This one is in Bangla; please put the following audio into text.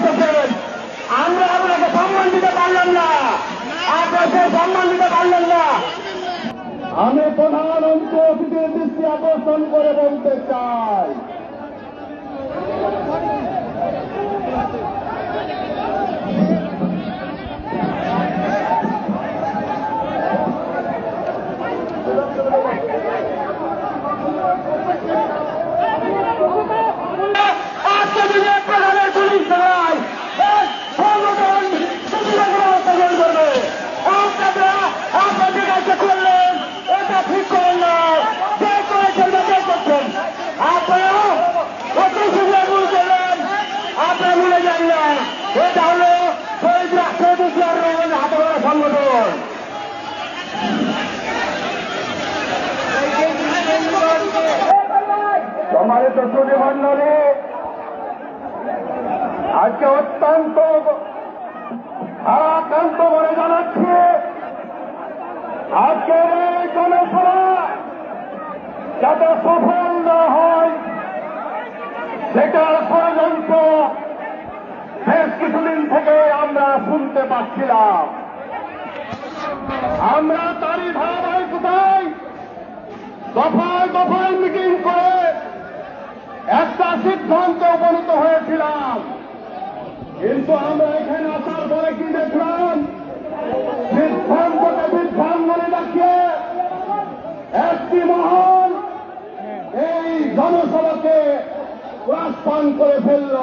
করতেছেন, আমরা আপনাকে সম্মান দিতে পারলাম না, আপনাকে সম্মান দিতে পারলেন না। আমি প্রধানমন্ত্রী অতিথির দৃষ্টি আকর্ষণ করে বলতে চাই, আজকে যদি প্রধানের পুলিশ দাঁড়ায় সংগঠন ব্যবস্থা গ্রহণ করবে। আপনারা আপনাদের কাছে করলেন, এটা ঠিক করেন না, যে করেছেন যে করছেন, আপনারা কত সুবিধা ভুল করলেন, আপনারা ভুলে যান না। এটা হল শহীদ রাষ্ট্রপতি জিয়াউর রহমানের হাতে গড়া সংগঠন। সম্মানিত সুধী মণ্ডলী, আজকে অত্যন্ত ভারাক্রান্ত মনে জানাচ্ছি, আজকের এই জনসভা যাতে সফল না হয় সেটার ষড়যন্ত্র বেশ কিছুদিন থেকে আমরা শুনতে পাচ্ছিলাম। আমরা তারই ধারাবাহিকতায় দফায় দফায় মিটিং করে একটা সিদ্ধান্তে উপনীত হয়েছিলাম, কিন্তু আমরা এখানে আসার পরে কি দেখলাম, সিদ্ধান্তকে বিভ্রাঙ্গনে রাখিয়ে একটি মহল এই জনসভাকে প্রস্থান করে ফেলল।